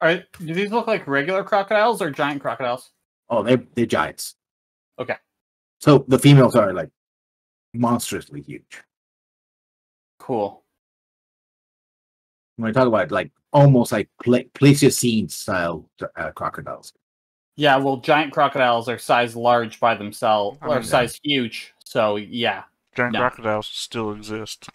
Do these look like regular crocodiles or giant crocodiles? Oh, they're giants. Okay. So the females are like monstrously huge. Cool. When we talk about like almost like Pleistocene style crocodiles. Yeah, well, giant crocodiles are size large by themselves, or size huge. So yeah, giant crocodiles still exist.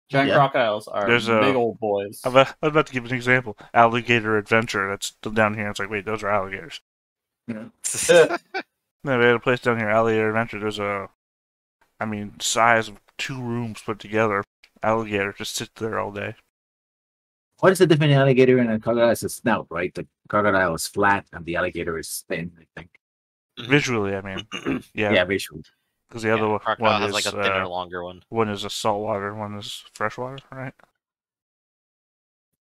Giant crocodiles are big old boys. I'm about to give an example. Alligator Adventure. That's still down here. It's like, wait, those are alligators. Yeah. No, we had a place down here, Alligator Adventure. There's size of 2 rooms put together. Alligator just sits there all day. What is the difference in alligator and a crocodile? It's a snout, right? The crocodile is flat and the alligator is thin, I think. Visually, I mean. Yeah, visually. Because the other one has is like a thinner, longer one. One is a saltwater, one is freshwater, right?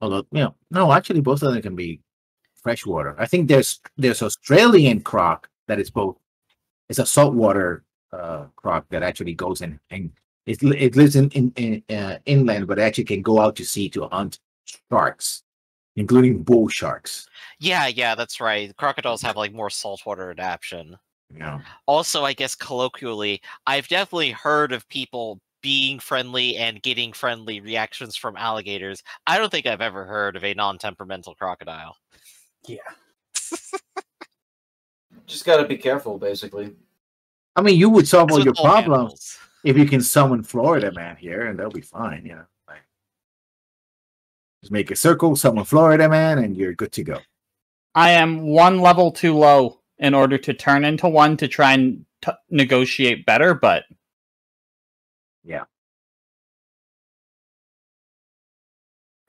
Although, no, actually both of them can be freshwater. I think there's Australian croc that is both. It's a saltwater croc that actually goes in and it lives in inland, but actually can go out to sea to hunt sharks, including bull sharks. Yeah, that's right. Crocodiles have like more saltwater adaptation. Yeah. Also, I guess colloquially, I've definitely heard of people being friendly and getting friendly reactions from alligators. I don't think I've ever heard of a non-temperamental crocodile. Yeah. Just gotta be careful, basically. I mean, you would solve all your problems if you can summon Florida Man here, and that'll be fine, Just make a circle, summon Florida Man, and you're good to go. I am 1 level too low in order to turn into one to try and negotiate better, but... Yeah.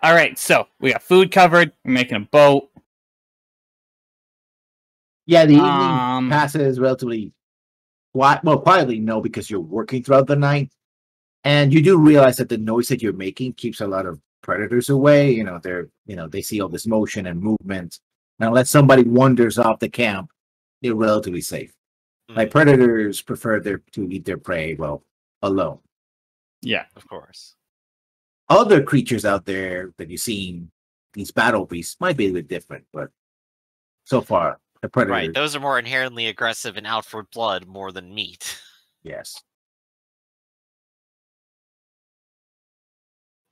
Alright, so we got food covered, we're making a boat. Yeah, the evening passes relatively quietly, no, because you're working throughout the night. And you do realize that the noise that you're making keeps a lot of predators away. They see all this motion and movement. Now, unless somebody wanders off the camp, they're relatively safe. Like predators prefer to eat their prey, alone. Yeah, of course. Other creatures out there that you've seen, these battle beasts, might be a bit different, but so far, the predators. Right, those are more inherently aggressive and out for blood more than meat. Yes.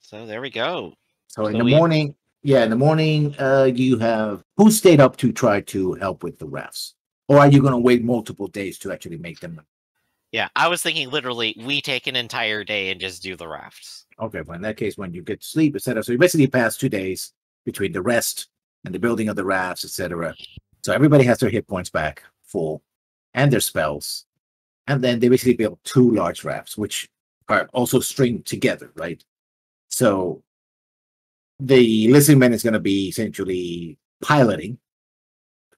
So there we go. So in the morning, you have who stayed up to try to help with the rafts, or are you going to wait multiple days to actually make them? Yeah, I was thinking literally we take an entire day and just do the rafts. Okay, well in that case, when you get to sleep, etc. So you basically pass 2 days between the rest and the building of the rafts, etc. So everybody has their hit points back full, and their spells, and then they basically build 2 large rafts, which are also stringed together, right? So the listening man is going to be essentially piloting,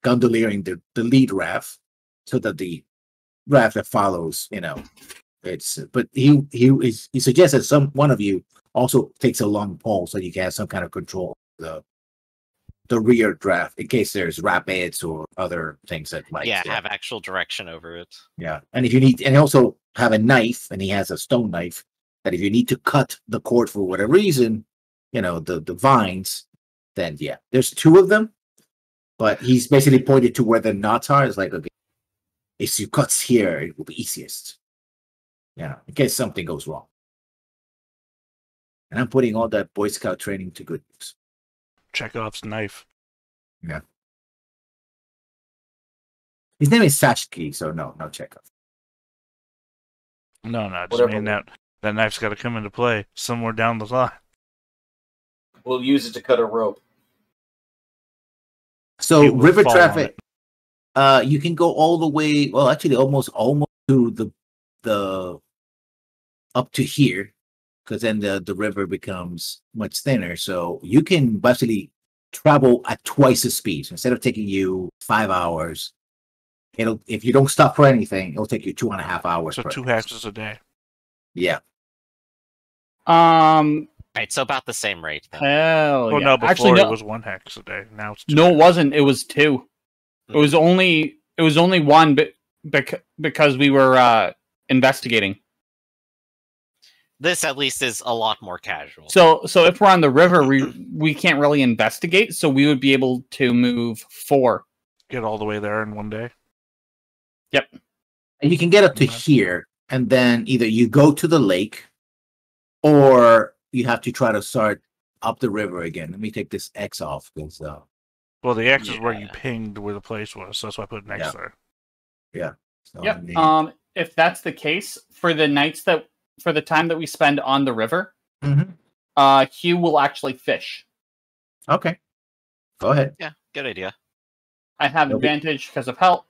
gondoliering the lead raft, so that the raft that follows, it's. But he suggests that one of you also takes a long pole, so you can have some kind of control of the rear draft in case there's rapids or other things that might. Yeah, have actual direction over it. Yeah, and if you need, and also have a knife, and he has a stone knife. That if you need to cut the cord for whatever reason, the vines, then yeah, there's 2 of them, but he's basically pointed to where the knots are. It's like, okay, if you cuts here, it will be easiest. In case something goes wrong. And I'm putting all that Boy Scout training to good use. Chekhov's knife. Yeah. His name is Sashki, so no Chekhov. No, just mean that knife's got to come into play somewhere down the line. We'll use it to cut a rope. So river traffic, you can go all the way. Well, actually, almost to the up to here, because then the river becomes much thinner. So you can basically travel at twice the speed. So instead of taking you 5 hours, if you don't stop for anything, it'll take you 2.5 hours. So 2 hexes a day. Yeah. Right, so about the same rate. Then. Hell yeah. No, before it was 1 hex a day. Now it's 2. No, it wasn't. It was 2. It was only 1 because we were investigating. This at least is a lot more casual. So if we're on the river, we can't really investigate. So we would be able to move 4. Get all the way there in one day. Yep. And you can get up to here, and then either you go to the lake, or you have to try to start up the river again. Let me take this X off. Because, well, the X is where you pinged where the place was, so that's why I put an X there. Yeah. So yep. If that's the case, for the time that we spend on the river, Hugh will actually fish. Okay. Go ahead. Yeah, good idea. I have advantage because of help.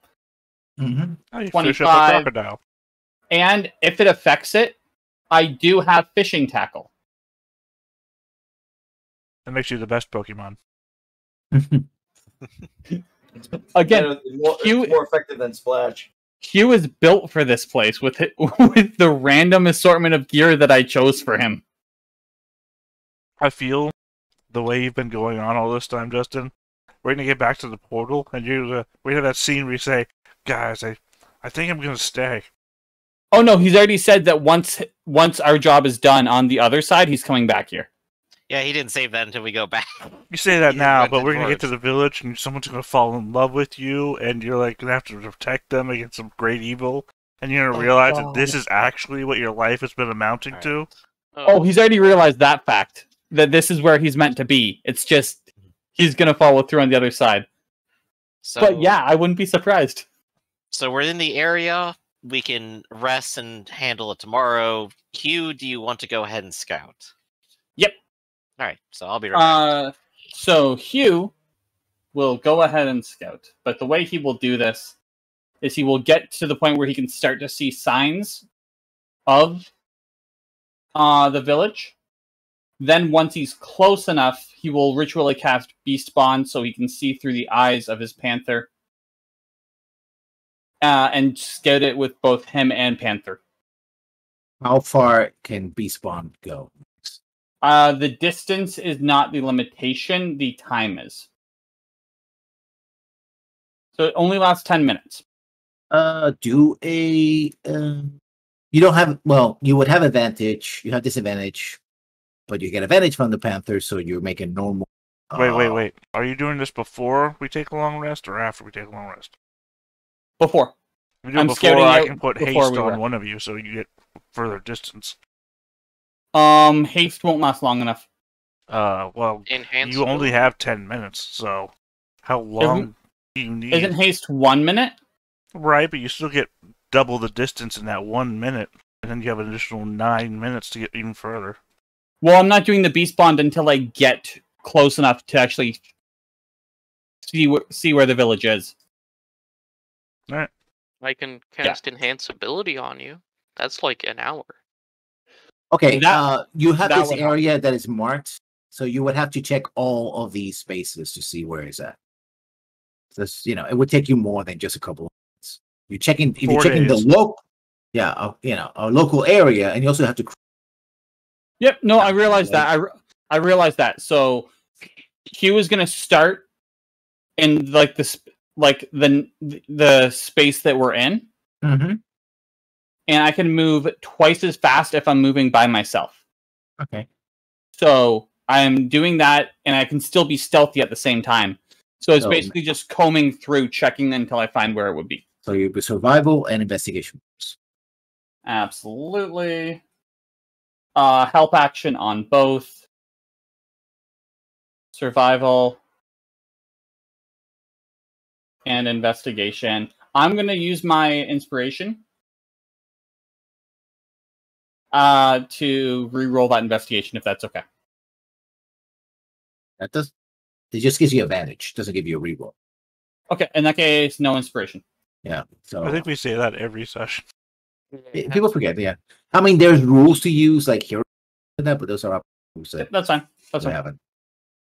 Oh, you 25. fish up a crocodile. And if it affects it, I do have fishing tackle. That makes you the best Pokemon. Again, it's more effective than Splash. Hugh is built for this place with the random assortment of gear that I chose for him. I feel the way you've been going on all this time, Justin. We're gonna get back to the portal, and we have that scene where you say, "Guys, I think I'm gonna stay." Oh no, he's already said that once our job is done on the other side, he's coming back here. Yeah, he didn't save that until we go back. You say that now, went but we're gonna forward. get to the village, and someone's gonna fall in love with you, and you're like gonna have to protect them against some great evil, and you're gonna realize that this is actually what your life has been amounting to. Oh, he's already realized that fact, that this is where he's meant to be. It's just he's gonna follow through on the other side. So, But yeah, I wouldn't be surprised. So we're in the area. We can rest and handle it tomorrow. Hugh, do you want to go ahead and scout? Yep. All right, so I'll be right back. So Hugh will go ahead and scout, but the way he will do this is he will get to the point where he can start to see signs of the village. Then once he's close enough, he will ritually cast Beast Bond so he can see through the eyes of his panther. And scout it with both him and Panther. How far can Beast Bond go? The distance is not the limitation, the time is. So it only lasts 10 minutes. You don't have, well, you would have advantage. You have disadvantage, but you get advantage from the Panther, so you're making normal. Wait. Are you doing this before we take a long rest, or after we take a long rest? Before. If we do it I'm before, scouting I out can put before haste we on rest. one of you, so you get further distance. Haste won't last long enough. Well, Enhance. you only have 10 minutes, so how long do you need? Isn't haste 1 minute? Right, but you still get double the distance in that 1 minute, and then you have an additional 9 minutes to get even further. Well, I'm not doing the Beast Bond until I get close enough to actually see where the village is. Alright. I can cast enhance ability on you. That's like an hour. Okay, That- you have that this would help. area that is marked, so you would have to check all of these spaces to see where it's at. This, it would take you more than just a couple of minutes. You're checking, if you're 4 checking days. the local, a local area, and you also have to. Yep, no, I realized that. I realized that. So Hugh is going to start in like the space that we're in, Mm-hmm. and I can move twice as fast if I'm moving by myself. Okay. So I'm doing that, and I can still be stealthy at the same time. So it's So- basically just combing through, checking until I find where it would be. So you'll be survival and investigation. Absolutely. Help action on both. Survival. And investigation. I'm going to use my inspiration to re-roll that investigation, if that's okay. It just gives you advantage. Doesn't give you a reroll. Okay, in that case, no inspiration. Yeah. So I think we say that every session. people forget. Yeah. I mean, there's rules to use like hero, but those are rules that That's fine. That's we fine. haven't.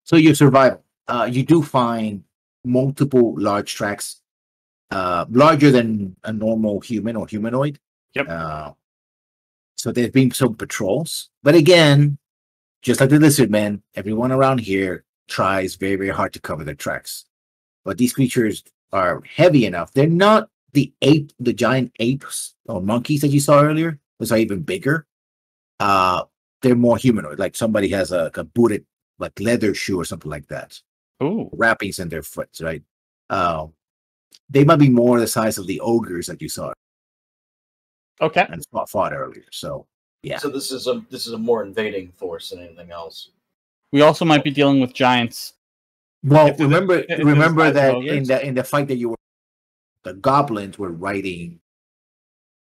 So your survival, you do find multiple large tracks, larger than a normal human or humanoid. Yep. So there's been some patrols, but again, just like the lizard men, everyone around here tries very, very hard to cover their tracks. But these creatures are heavy enough. They're not the giant apes or monkeys that you saw earlier. Those are even bigger. they're more humanoid. Like somebody has a booted like leather shoe or something like that. Ooh. Wrappings in their foot, right? They might be more the size of the ogres that you saw Okay. and fought earlier. So yeah. So this is a more invading force than anything else. We also might be dealing with giants. Well, If there's remember guys that ogres? in the fight that you were, the goblins were riding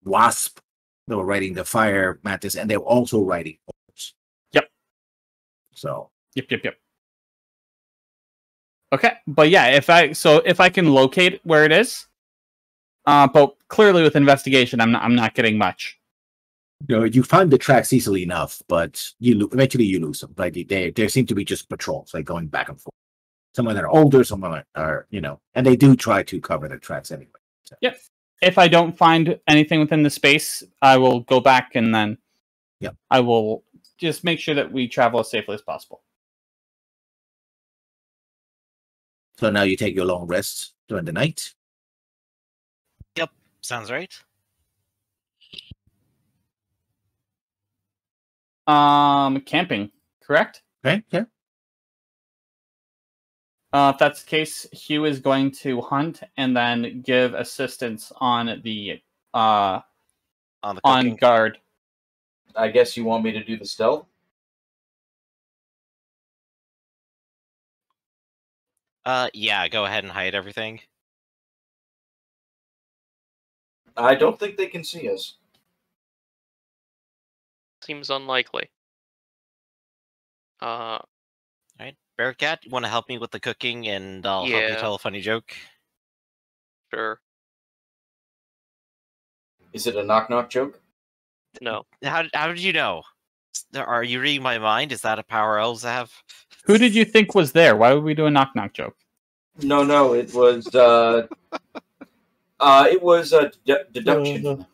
wasp. They were riding the fire mantis, and they were also riding ogres. Yep. So Yep. Okay, but yeah, if I can locate where it is, but clearly with investigation, I'm not getting much. you find the tracks easily enough, but eventually you lose them. Like there seem to be just patrols, like going back and forth. Some of them are older, some of them are and they do try to cover the tracks anyway. So. Yep. If I don't find anything within the space, I will go back and then I will just make sure that we travel as safely as possible. So now you take your long rest during the night. Yep, sounds right. Camping, correct? Okay, yeah. If that's the case, Hugh is going to hunt and then give assistance on the On on guard. I guess you want me to do the stealth? Yeah, go ahead and hide everything. I don't think they can see us. Seems unlikely. Alright, Bearcat, you want to help me with the cooking, and I'll help you Yeah. tell a funny joke? Sure. Is it a knock-knock joke? No. How did you know? Are you reading my mind? Is that a power elves have? Who did you think was there? Why would we do a knock-knock joke? No, it was deduction.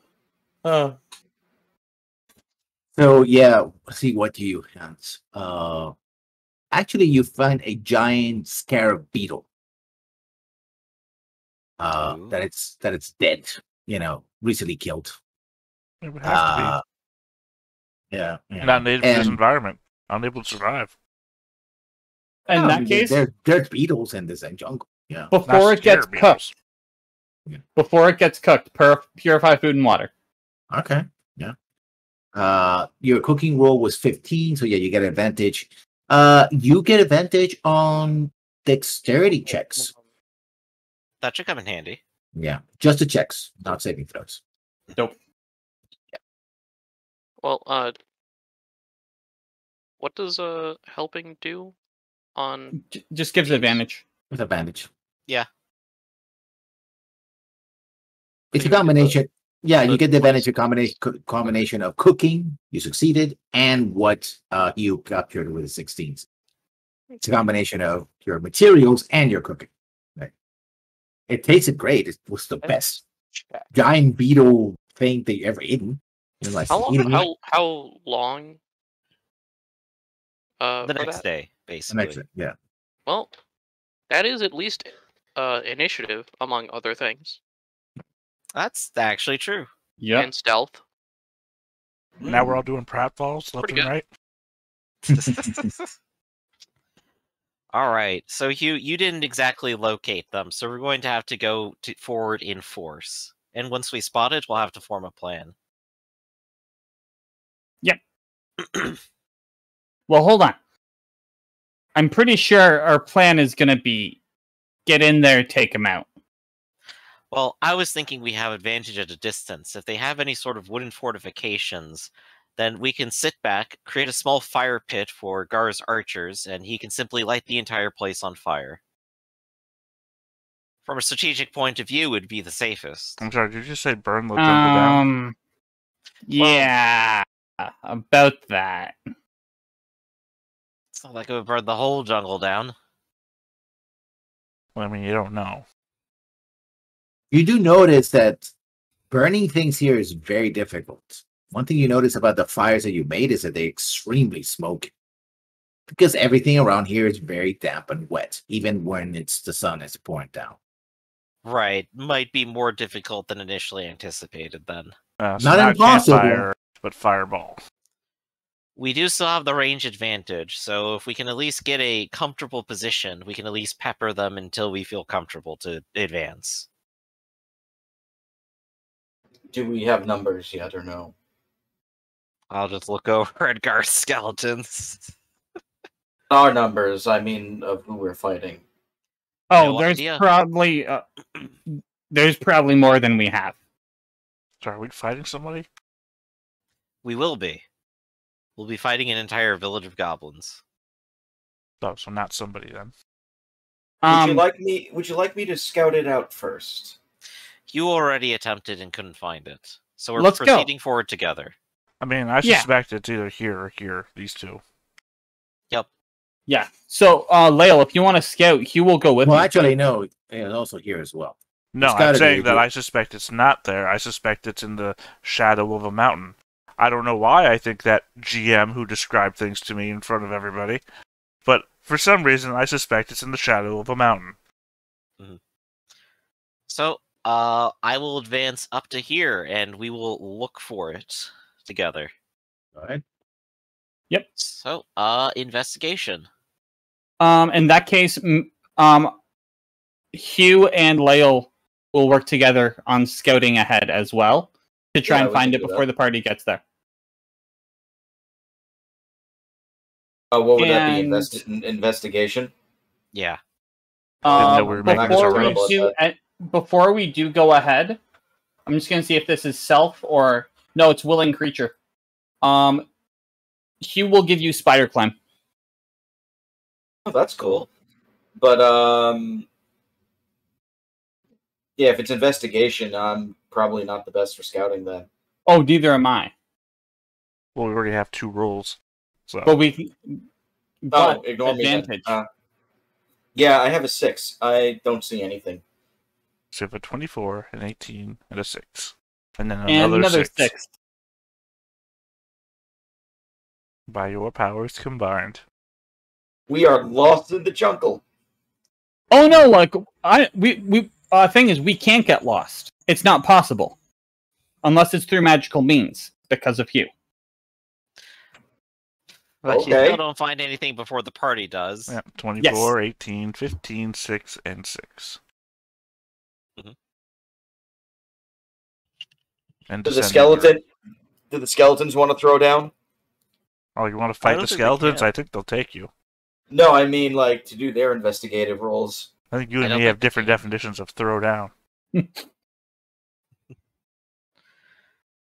So yeah, see what you have. Actually, you find a giant scarab beetle. That it's dead. Recently killed. It would have to Yeah. be. Not native to this environment. Unable to survive. In that case, there's beetles in this jungle. Yeah. before it gets beetles. cooked, purify food and water. Okay. Yeah. Your cooking roll was 15, so yeah, you get advantage. You get advantage on dexterity checks. That should come in handy. Yeah, just the checks, not saving throws. Nope. Well, what does helping do on? Just gives advantage. With advantage. Yeah. It's a combination. Yeah, you get the advantage of combination of cooking, you succeeded, and what you captured with the 16s. It's a combination of your materials and your cooking. Right? It tasted great. It was the best giant beetle thing that you ever eaten. You're like, How long? The for next that? day, basically. yeah. Well, that is at least initiative, among other things, That's actually true. Yeah. and stealth. Now we're all doing pratfalls left Pretty and good. right. All right. So you didn't exactly locate them, so we're going to have to go forward in force. And once we spot it, we'll have to form a plan. Yep. Well, hold on. I'm pretty sure our plan is going to be get in there, take them out. Well, I was thinking we have advantage at a distance. If they have any sort of wooden fortifications, then we can sit back, create a small fire pit for Gar's archers, and he can simply light the entire place on fire. From a strategic point of view, it would be the safest. I'm sorry, did you just say burn the jungle down? Yeah, about that. It's not like it would burn the whole jungle down. Well, I mean, you don't know. You do notice that burning things here is very difficult. One thing you notice about the fires that you made is that they're extremely smoky. Because everything around here is very damp and wet, even when the sun is pouring down. Right. Might be more difficult than initially anticipated then. So Not impossible. campfire, but fireball. We do still have the range advantage, so if we can at least get a comfortable position, we can at least pepper them until we feel comfortable to advance. Do we have numbers yet or no? I'll just look over at Garth's skeletons. Our numbers, I mean, of who we're fighting. Oh, No there's idea. probably more than we have. So are we fighting somebody? We will be. We'll be fighting an entire village of goblins. Oh, so not somebody then. Would you like me to scout it out first? You already attempted and couldn't find it. So we're Let's go. proceeding forward together. I mean, I Yeah. suspect it's either here or here, these two. Yep. Yeah. So, Lael, if you want to scout, Hugh will go with Well, you. actually, no. It's also here as well. No, It's gotta I'm be saying that here. I suspect it's not there. I suspect it's in the shadow of a mountain. I don't know why I think that GM who described things to me in front of everybody, but for some reason I suspect it's in the shadow of a mountain. So, I will advance up to here, and we will look for it together. All right. So, investigation. In that case, Hugh and Lael will work together on scouting ahead as well to try Yeah, and we find can it do before that. the party gets there. What would that be? And- Investigation? Yeah. Didn't know we were making this Before a we race. before we do go ahead, I'm just going to see if this is self or no. It's willing creature. Hugh will give you spider climb. Oh, that's cool. But yeah, if it's investigation, I'm probably not the best for scouting then. Oh, neither am I. Well, we already have 2 rolls. So But we. Oh, But ignore advantage. me then. Yeah, I have a 6. I don't see anything. so we have a 24, an 18, and a 6. And then and another 6. By your powers combined. We are lost in the jungle. Oh no! Like thing is, we can't get lost. It's not possible, unless it's through magical means because of Hugh. But you Okay. still don't find anything before the party does. Yeah, 24, 18, 15, 6, and 6. Mhm. And Do the descending. skeletons want to throw down? Oh, you want to fight don't the think they skeletons? can. I think they'll take you. No, I mean like to do their investigative roles. I think you I and don't me think have they different can. definitions of throw down.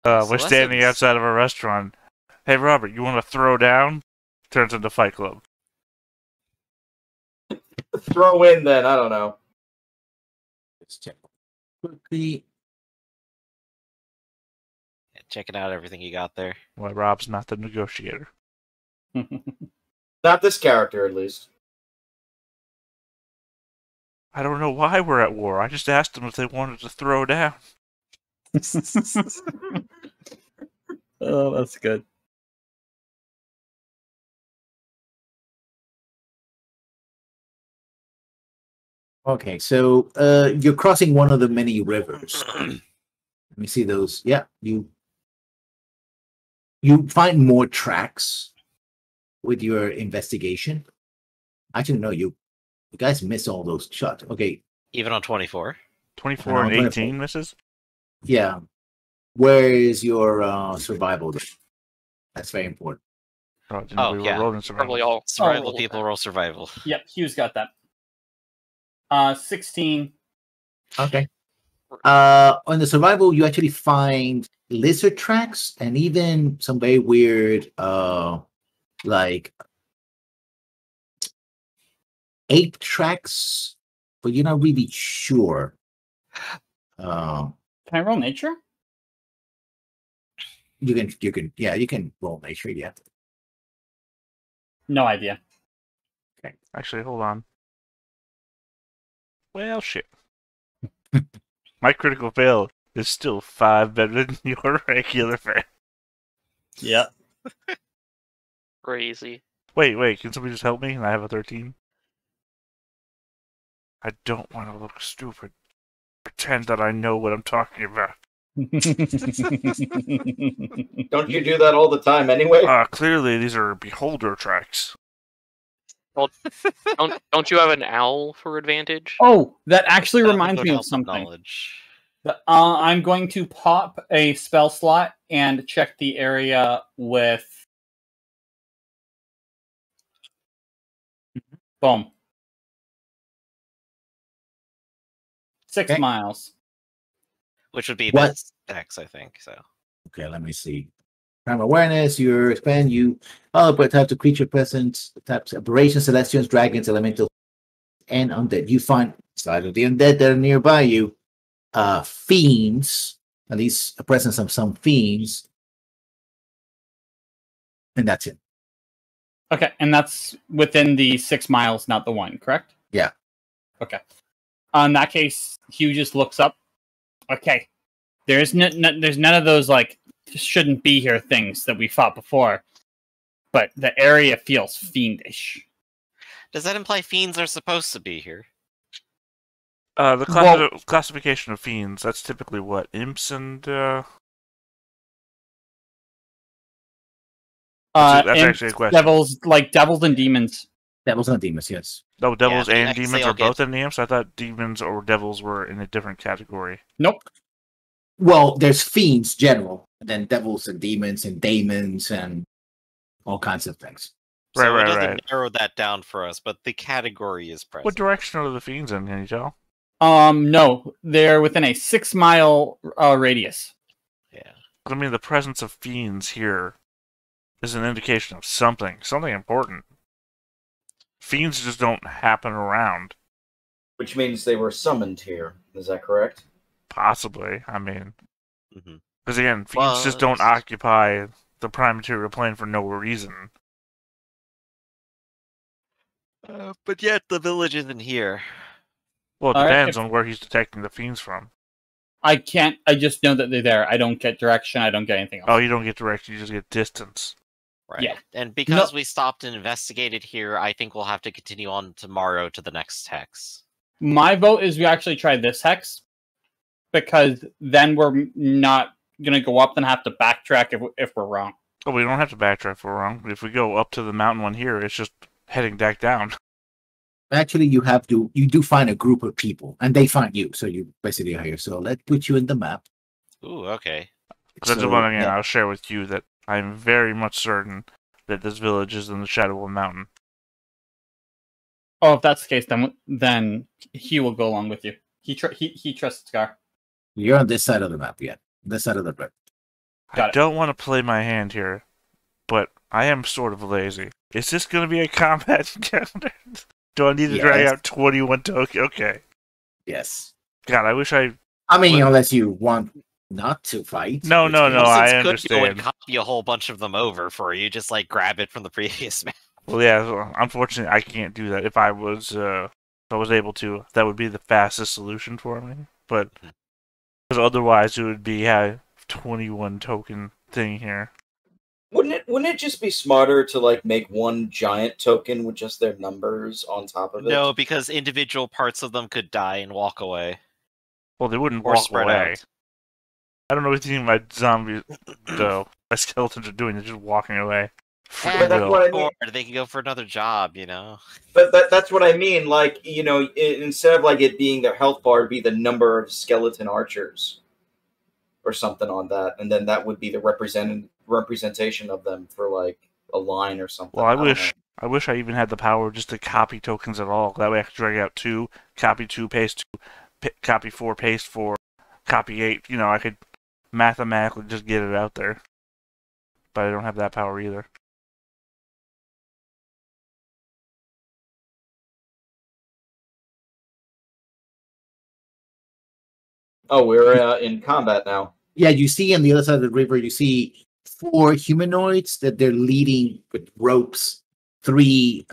So We're standing lessons. outside of a restaurant. Hey, Robert, you want to throw down? Turns into Fight Club. Throw in then, I don't know. Let's check quickly. Checking out everything you got there. Why Rob's not the negotiator. Not this character, at least. I don't know why we're at war. I just asked them if they wanted to throw down. Oh, that's good. Okay, so you're crossing one of the many rivers. Let me see those. Yeah, you find more tracks with your investigation. Actually, no, you guys miss all those shots. Okay, Even on 24. 24 and 24. 18 misses? yeah. Where is your survival? Then? That's very important. Oh, I didn't Oh, know we yeah. were rolling survival. Probably all Survival roll people that. roll survival. Yep, Hugh's got that. 16. Okay. On the survival, you actually find lizard tracks and even some very weird, like ape tracks, but you're not really sure. Can I roll nature? You can roll nature. Yeah. No idea. Actually, hold on. Well, shit. My critical fail is still 5 better than your regular fail. Yeah. Crazy. Wait, can somebody just help me? I have a 13. I don't want to look stupid. Pretend that I know what I'm talking about. Don't you do that all the time anyway? Clearly, these are beholder tracks. Well, don't you have an owl for advantage? Oh, that actually That reminds would me help of with something. knowledge. I'm going to pop a spell slot and check the area with... Boom. 6 Okay. miles. Which would be What? this X, I think. So Okay, let me see. Crime awareness, you expand, but types of creature presence, types of aberrations, celestials, dragons, elemental, and undead. You find side of the undead that are nearby you, fiends, at least a presence of some fiends, and that's it. Okay, and that's within the 6 miles, not the 1, correct? Yeah. Okay. In that case, Hugh just looks up. Okay. There's none of those, like, shouldn't be here things that we fought before. But the area feels fiendish. does that imply fiends are supposed to be here? The classification of fiends, that's typically what? Imps and... That's Imps, actually a question. devils and demons. Devils and demons, yes. No, devils I mean, and I can say demons I'll are both in the imps? I thought demons or devils were in a different category. Nope. Well, there's fiends general, and then devils and demons and daemons and all kinds of things. So it doesn't Right. narrow that down for us, but the category is present. What direction are the fiends in, can you tell? No. They're within a 6 mile radius. Yeah. I mean, the presence of fiends here is an indication of something important. Fiends just don't happen around. Which means they were summoned here. Is that correct? Possibly. I mean, Mhm. because again, fiends just don't occupy the prime material plane for no reason. But yet the village isn't here. Well, it All right, depends on where he's detecting the fiends from. I just know that they're there. I don't get direction. I don't get anything else. Oh, you don't get direction, you just get distance. Right. Yeah. And because we stopped and investigated here, I think we'll have to continue on tomorrow to the next hex. My vote is we actually try this hex, because then we're not going to go up and have to backtrack if we're wrong. Oh, we don't have to backtrack if we're wrong. If we go up to the mountain one here, it's just heading back down. Actually, you do find a group of people, and they find you, so you basically are here. So let's put you in the map. Ooh, okay. Because that's one again, I'll share with you that I'm very much certain that this village is in the shadow of a mountain. Oh, if that's the case, then he will go along with you. He trusts Scar. You're on this side of the map, yeah. This side of the map. I don't want to play my hand here, but I am sort of lazy. Is this going to be a combat encounter? Do I need to drag out 21 tokens? Okay. Yes. God, I wish I mean, unless you want not to fight. No, I understand. Could go and copy a whole bunch of them over for you. Just like grab it from the previous map. Well, yeah. Unfortunately, I can't do that. If I was able to, that would be the fastest solution for me. But because otherwise, it would be a 21 token thing here. Wouldn't it just be smarter to like make one giant token with just their numbers on top of it? No, because individual parts of them could die and walk away. Well, they wouldn't or walk spread away. out. I don't know what you think my zombies, though. My skeletons are doing. They're just walking away. But that's what I mean. Or they could go for another job, you know? But that's what I mean. Like, you know, instead of like it being their health bar, it'd be the number of skeleton archers or something on that, and then that would be the representation of them for like a line or something. Well, I wish I even had the power just to copy tokens at all. That way I could drag out 2, copy 2, paste 2, copy 4, paste 4, copy 8. You know, I could mathematically just get it out there. But I don't have that power either. Oh, we're in combat now. Yeah, you see on the other side of the river, you see 4 humanoids that they're leading with ropes, 3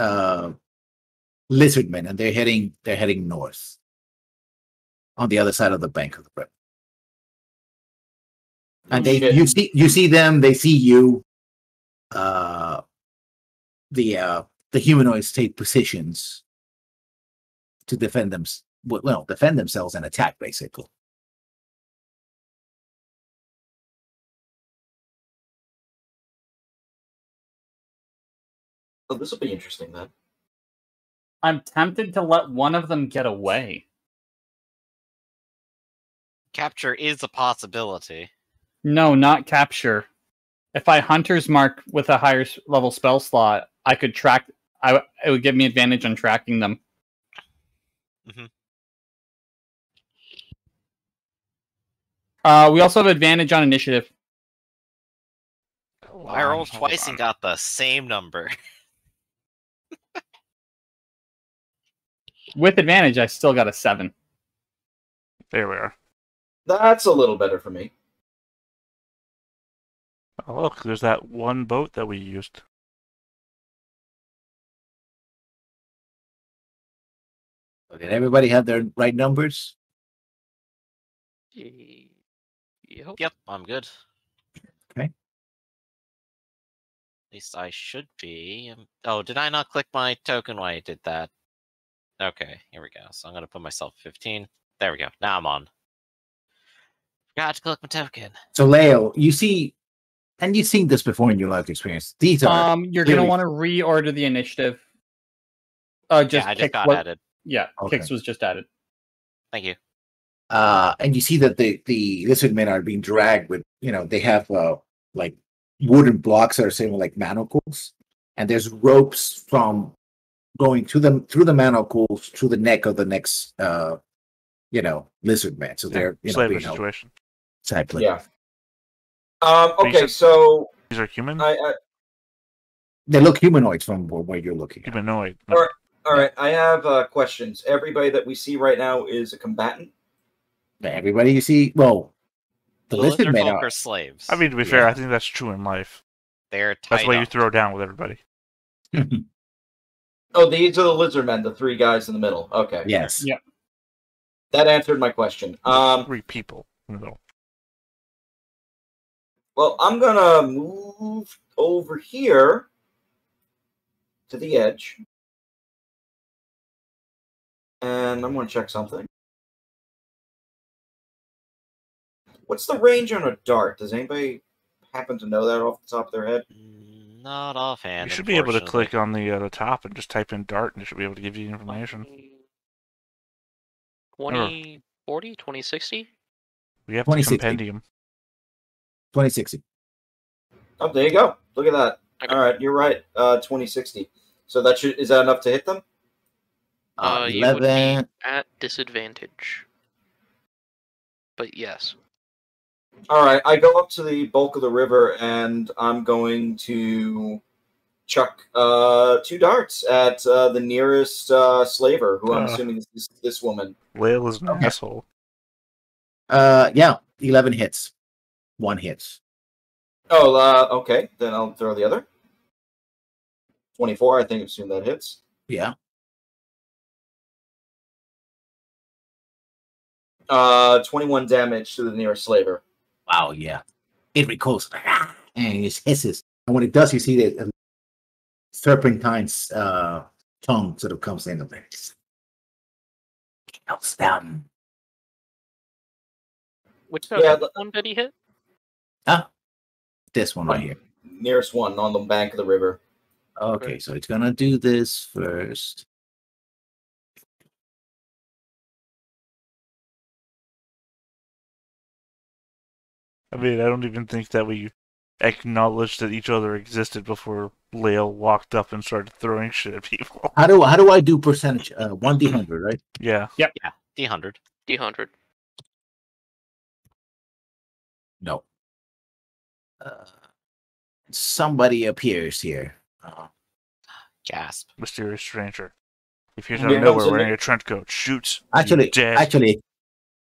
lizardmen, and they're heading north on the other side of the bank of the river. And you see them, they see you. The humanoids take positions to defend themselves and attack, basically. Oh, this will be interesting then. I'm tempted to let one of them get away. Capture is a possibility. No, not capture. If I Hunter's Mark with a higher level spell slot, I could track. It would give me advantage on tracking them. Mm-hmm. We also have advantage on initiative. I rolled twice and got the same number. With advantage, I still got a 7. There we are. That's a little better for me. Oh, look, there's that one boat that we used. Did everybody have their right numbers? Yep. Yep, I'm good. Okay. At least I should be. Oh, did I not click my token when I did that? Okay, here we go. So I'm going to put myself 15. There we go. Now I'm on. Forgot to click my token. So, Leo, you see, and you've seen this before in your life experience. These are You're going to want to reorder the initiative. Yeah, I just got added. Yeah, Okay. Kix was just added. Thank you. and you see that the lizard men are being dragged with, they have like wooden blocks that are same like manacles, and there's ropes from going through the manacles to the neck of the next lizard man. So they're slavery situation. Exactly. Yeah. Okay, so these are human. They look humanoids from where you're looking. Humanoid. All right. I have questions. Everybody that we see right now is a combatant. Everybody you see, well, the lizard men are slaves. I mean, to be fair, I think that's true in life. They're that's why you throw down with everybody. Oh, these are the lizard men, the three guys in the middle. Okay. Yes. Yep. That answered my question. 3 people in the middle. Well, I'm gonna move over here to the edge, and I'm gonna check something. What's the range on a dart? Does anybody happen to know that off the top of their head? Not offhand. You should be able to click on the top and just type in dart, and it should be able to give you information. 2040, 2060? We have the compendium. 2060. Oh, there you go. Look at that. Okay. All right, you're right. 2060. So is that enough to hit them? You would be at disadvantage. But yes. All right, I go up to the bulk of the river, and I'm going to chuck 2 darts at the nearest slaver, who I'm assuming is this woman. Whale is an asshole. Yeah, 11 hits. 1 hits. Oh, okay. Then I'll throw the other. 24, I think. Assume that hits. Yeah. 21 damage to the nearest slaver. Wow, yeah. It recoils and it hisses. And when it does, you see the serpentine's tongue sort of comes in. Kills them. Which one did he hit? This one right here. Nearest one on the bank of the river. Okay, so it's gonna do this first. I mean, I don't even think that we acknowledged that each other existed before Lale walked up and started throwing shit at people. How do I do percentage? 1d100, right? Yeah. Yep. Yeah. D100. D100. No. Somebody appears here. Gasp. Mysterious stranger. If you're out of nowhere wearing a trench coat, shoots. Actually,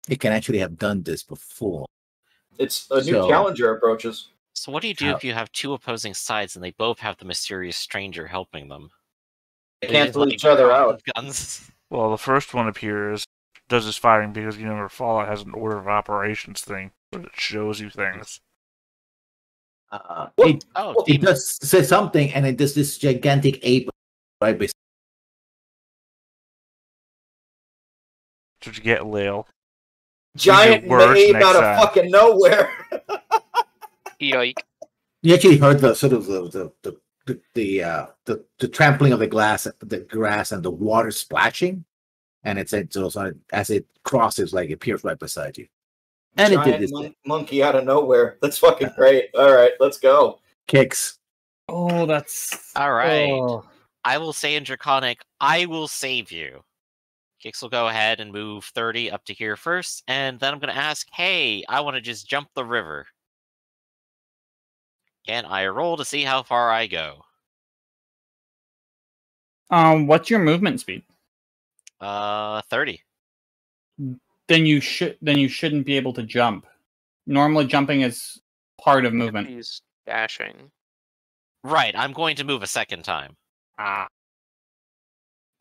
it can actually have done this before. It's a new challenger approaches. So what do you do if you have 2 opposing sides and they both have the mysterious stranger helping them? They cancel each other out. Guns. Well, the first one appears, does his firing because Fallout has an order of operations thing where it shows you things. It does say something, and it does this gigantic ape right beside. Did you get, Lale? Giant ape out of fucking nowhere. Yike. You actually heard the sort of the the trampling of the grass and the water splashing, and it's also as it crosses, like it appears right beside you. And it did this monkey out of nowhere. That's fucking great. All right, let's go. kicks. Oh, that's All right. oh. I will say in Draconic, I will save you. Kix will go ahead and move 30 up to here first, and then I'm going to ask, hey, I want to just jump the river. Can I roll to see how far I go? What's your movement speed? 30. Then you shouldn't be able to jump. Normally, jumping is part of movement. He's dashing. Right, I'm going to move a second time.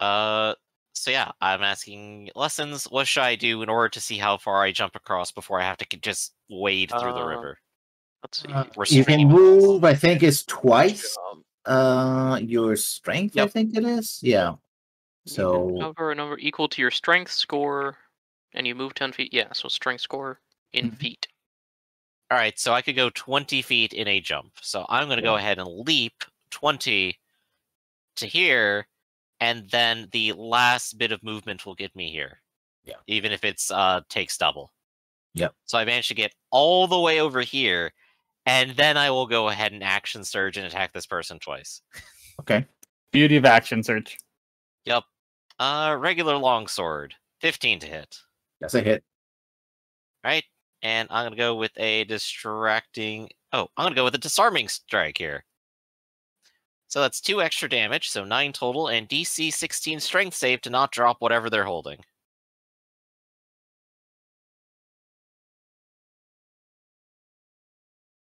So yeah, I'm asking lessons. What should I do in order to see how far I jump across before I have to just wade through the river? Let's see. You can move, I think, is Good twice. job. Your strength, I Yep. think it is. Yeah. You So can cover a number equal to your strength score, and you move 10 feet. Yeah, so strength score in feet. All right, so I could go 20 feet in a jump. So I'm going to go ahead and leap 20 to here, and then the last bit of movement will get me here. Yeah. Even if it's takes double. Yep. So I managed to get all the way over here, and then I will go ahead and action surge and attack this person twice. okay. Beauty of action search. Yep. Regular longsword, 15 to hit. That's a hit. Right? And I'm going to go with a distracting... Oh, I'm going to go with a disarming strike here. So that's 2 extra damage, so 9 total, and DC 16 strength save to not drop whatever they're holding.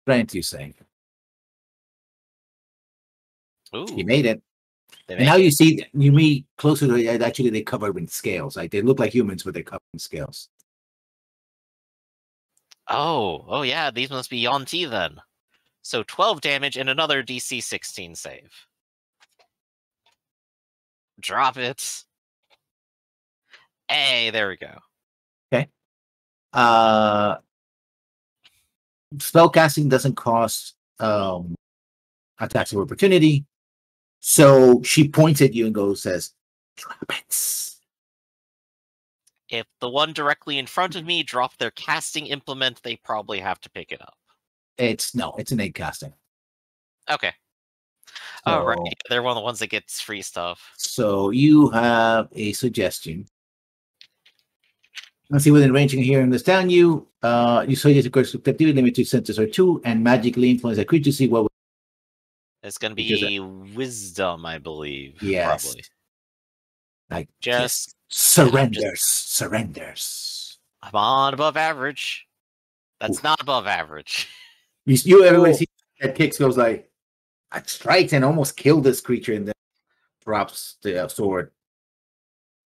Strength, you say. Ooh. You made it. They And now make you it. see, you meet closer to it, actually they cover in scales. Like they look like humans, but they're covered in scales. Oh yeah, these must be Yonti then. So 12 damage and another DC 16 save. Drop it. Hey, there we go. Spellcasting doesn't cost attacks of opportunity. So she points at you and says, drop it. If the one directly in front of me dropped their casting implement, they probably have to pick it up. It's an egg casting. Okay. Oh, right. Yeah, they're one of the ones that gets free stuff. So you have a suggestion. Let's see within ranging here understand you. You suggest a course of captivity limit to senses or 2 and magically influence a creature to see what. It's going to be wisdom, I believe. Yes. Probably. Like Just surrenders. I'm on above average. That's Oof. not above average. Everybody sees that Kix goes like, I strikes and almost killed this creature and then drops the sword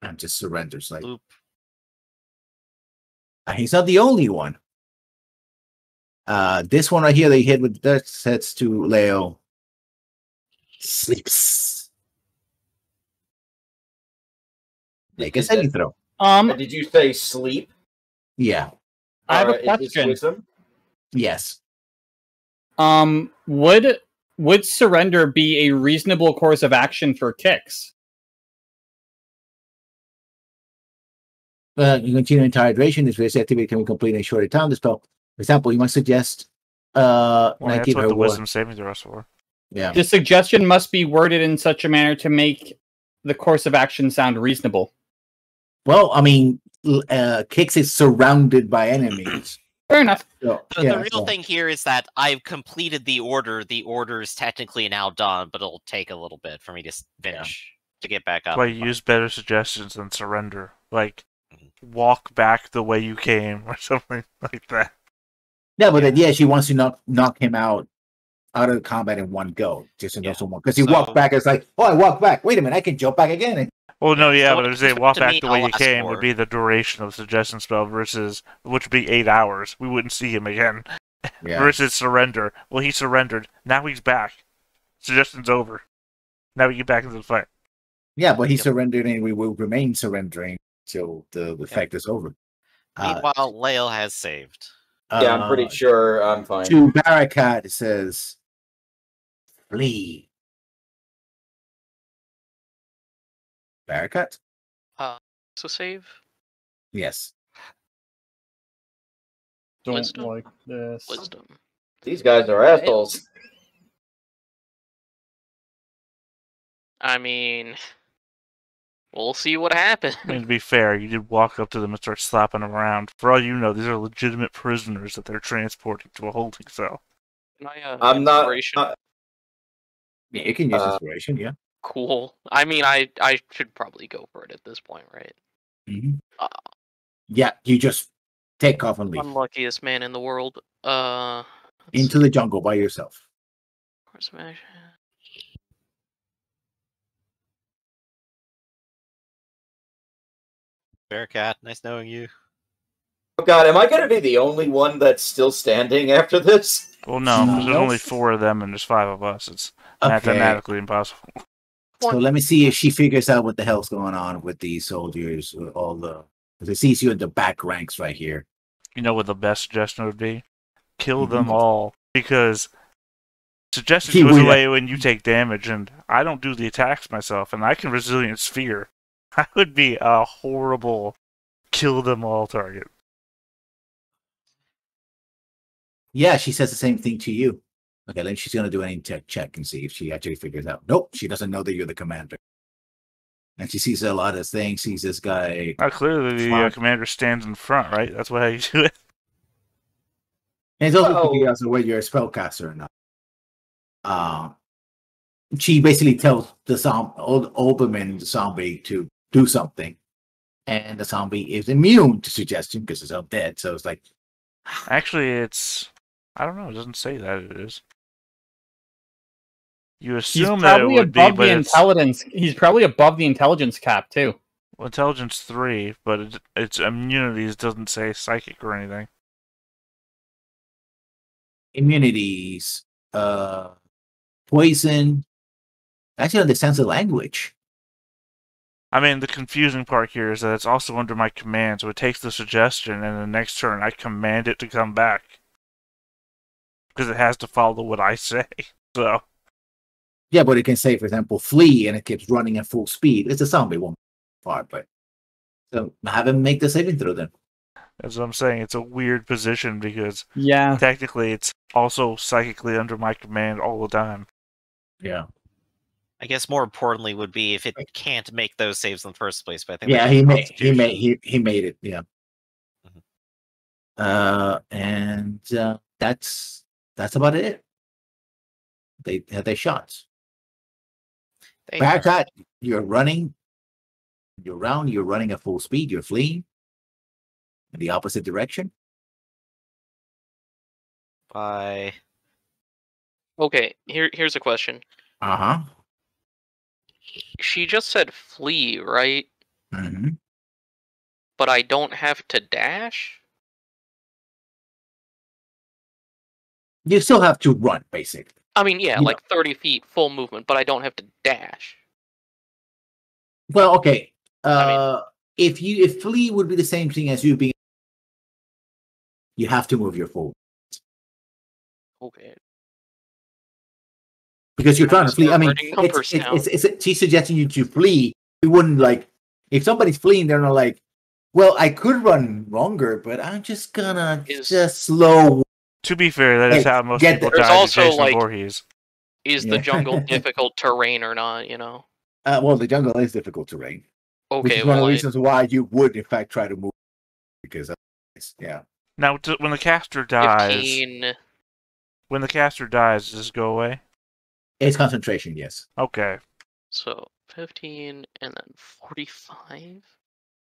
and just surrenders. Like, Oop. he's not the only one. This one right here, they hit with that sets to Leo. Sleeps. Make a saving throw. Did you say sleep? Yeah. I have a Is this question. wisdom? Yes. Would surrender be a reasonable course of action for Kix? You continue entire duration. This activity can be completed in a shorter time. The spell, for example, you might suggest Well, and I that's give what her the war. wisdom saving throw is for. Yeah. The suggestion must be worded in such a manner to make the course of action sound reasonable. Well, I mean, Kix is surrounded by enemies. Fair enough. So, The real thing here is that I've completed the order. The order is technically now done, but it'll take a little bit for me to finish to get back up. That's why you use better suggestions than surrender. Like, walk back the way you came or something like that. Yeah, but then, she wants to knock him out of the combat in one go, just to know someone. Because he walked back, it's like, I walked back. Wait a minute, I can jump back again. Well, no, yeah, So but what if they happens walk to back me, the way I'll you ask came for. would be the duration of the suggestion spell versus, which would be 8 hours. We wouldn't see him again. Yeah. Versus surrender. Well, he surrendered. Now he's back. Suggestion's over. Now we get back into the fight. Yeah, but he surrendered and we will remain surrendering till the effect is over. Meanwhile, Lael has saved. Yeah, I'm pretty sure I'm fine. To Barakat, it says, flee. Barakat? So save. Yes. Don't Wisdom? like this. Wisdom. These guys are assholes. I mean, we'll see what happens. I mean, to be fair, you did walk up to them and start slapping them around. For all you know, these are legitimate prisoners that they're transporting to a holding cell. Can I, I'm not. inspiration? Yeah, you can use inspiration, yeah. Cool. I mean, I should probably go for it at this point, right? Mm-hmm. Yeah, you just take off and leave. Unluckiest man in the world. Into the jungle by yourself. Smash. Bearcat, nice knowing you. Oh God, am I going to be the only one that's still standing after this? Well, no, because there's Nope. only 4 of them and there's 5 of us. It's Okay. mathematically impossible. So let me see if she figures out what the hell's going on with these soldiers, with all the. Because it sees you in the back ranks right here. You know what the best suggestion would be? Kill Mhm. them all. Because suggestion He goes would- away when you take damage, and I don't do the attacks myself, and I can resilience fear. I would be a horrible kill them all target. Yeah, she says the same thing to you. Okay, then she's going to do an intellect check and see if she actually figures out. Nope, she doesn't know that you're the commander. And she sees a lot of things, sees this guy. Clearly, the Fuck. commander stands in front, right? That's how you do it. And it's also Oh. figuring out whether you're a spellcaster or not. She basically tells the Oberman zombie to do something. And the zombie is immune to suggestion because it's undead. So it's like, Actually, it's... I don't know, it doesn't say that it is. You He's assume that it probably would be, above but the it's intelligence. He's probably above the intelligence cap too. intelligence 3, but its immunities doesn't say psychic or anything. immunities, poison. Actually understands the language. I mean, the confusing part here is that it's also under my command, so it takes the suggestion, and the next turn I command it to come back. Because it has to follow what I say. So, Yeah, but it can say, for example, flee, and it keeps running at full speed. It's a zombie, won't far, but so have him make the saving throw then. as I'm saying, it's a weird position because Yeah. technically it's also psychically under my command all the time. Yeah, I guess more importantly would be if it can't make those saves in the first place. But I think yeah, that's he Constitution. made it. Yeah, and that's about it. They had their shots. Barakat, you're running. You're running at full speed. You're fleeing in the opposite direction. Bye. Okay, here's a question. Uh-huh. She just said flee, right? Mm-hmm. But I don't have to dash? You still have to run, basically. I mean, yeah, You like 30 feet full movement, but I don't have to dash. Well, okay. I If flee would be the same thing as you being, you have to move your forward Okay. because you're trying to just flee. I mean, writing numbers down. she's suggesting you to flee. You wouldn't like if somebody's fleeing. They're not like, well, I could run longer, but I'm just gonna just slow. To be fair, that is Hey, how most get people the- There's die to also, Jason like- Voorhees. Is Yeah. the jungle difficult terrain or not, you know? Well, the jungle is difficult terrain, which Okay, is one of well, the reasons why you would, in fact, try to move because, yeah. Now, when the caster dies, 15... when the caster dies, does this go away? It's concentration, yes. Okay. So, 15 and then 45?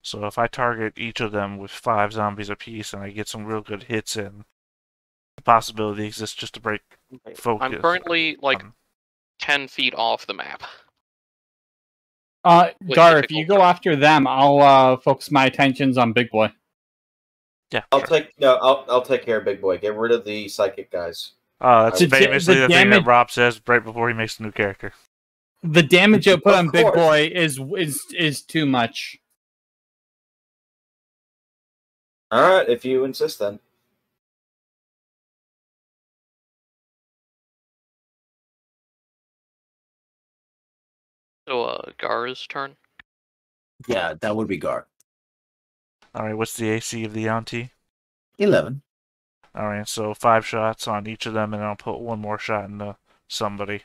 So if I target each of them with 5 zombies apiece and I get some real good hits in, the possibility exists just to break focus. I'm currently, like, on- 10 feet off the map. With Gar, if you difficult go after them, I'll focus my attentions on Big Boy. Yeah. I'll sure. take care of Big Boy. Get rid of the psychic guys. That's The famously the thing damage- that Rob says right before he makes a new character. The damage output Of on Big course. Boy is too much. All right, if you insist, then. So, Gar's turn. Yeah, that would be Gar. All right, what's the AC of the Yanti? 11. All right, so 5 shots on each of them, and I'll put one more shot into somebody.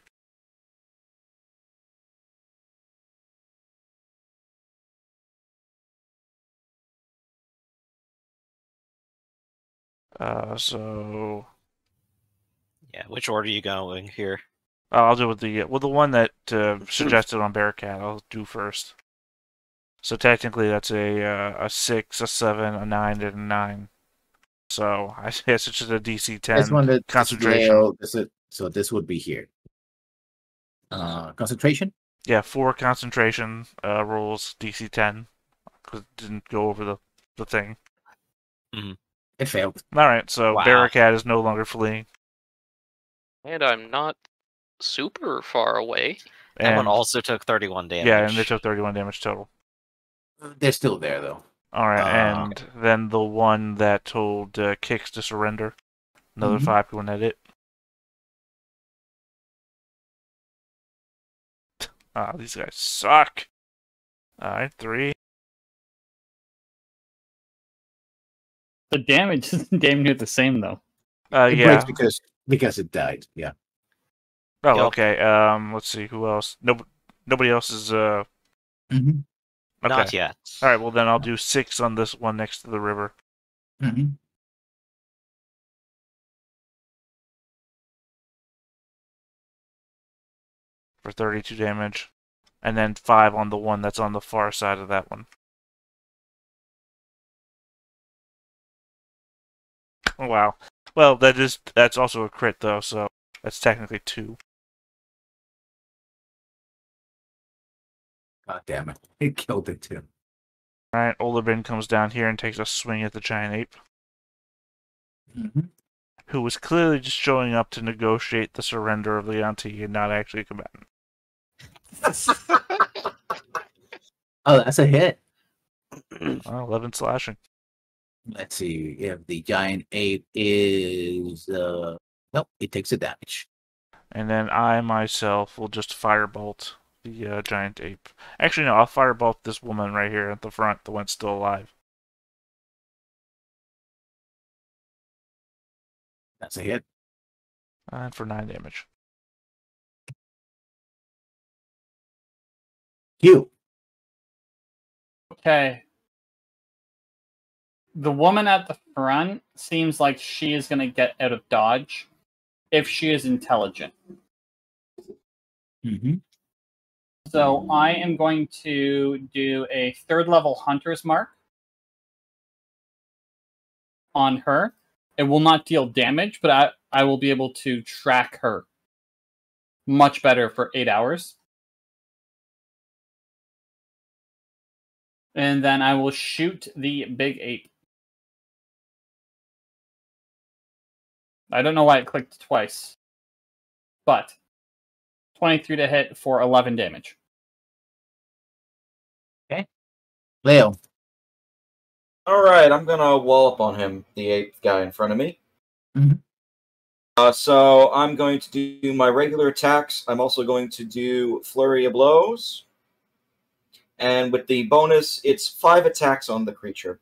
So Yeah, which order are you going here? I'll do with the one that suggested on Bearcat. I'll do first. So technically, that's a 6, a 7, a 9, and a 9. So I guess it's just a DC 10 This one that concentration. So this would be here. Concentration? Yeah, 4 concentration rolls, DC 10. Because it didn't go over the thing. It failed. Alright, so Wow. Bearcat is no longer fleeing. And I'm not super far away. That one And, also took 31 damage. yeah, and they took 31 damage total. They're still there, though. Alright, and then the one that told Kix to surrender. Another 5 going at it. Ah, these guys suck. Alright, 3. The damage is damn near the same, though. It Yeah. breaks because it died. Yeah. Oh, Yep. okay. Let's see, who else? Nobody else is, Mm-hmm. Okay. Not yet. Alright, well then I'll do 6 on this one next to the river. Mm-hmm. For 32 damage. And then 5 on the one that's on the far side of that one. Oh, wow. Well, that's also a crit though, so that's technically 2. God damn it. It killed it, too. Alright, Olabin comes down here and takes a swing at the giant ape, Mm-hmm. who was clearly just showing up to negotiate the surrender of the Yanti and not actually a combatant. Oh, that's a hit. 11 slashing. Let's see if the giant ape is... Nope, it takes a damage. And then I myself will just firebolt the giant ape. Actually, no, I'll firebolt this woman right here at the front, the one still alive. That's a hit. And for 9 damage. Q. Okay. The woman at the front seems like she is going to get out of dodge if she is intelligent. Mm-hmm. So I am going to do a 3rd level hunter's mark on her. It will not deal damage, but I will be able to track her much better for 8 hours. And then I will shoot the big ape. I don't know why it clicked twice. But 23 to hit for 11 damage. Leo. All right, I'm gonna wallop on him, the 8th guy in front of me. Mhm. So I'm going to do my regular attacks. I'm also going to do flurry of blows, and with the bonus, it's 5 attacks on the creature.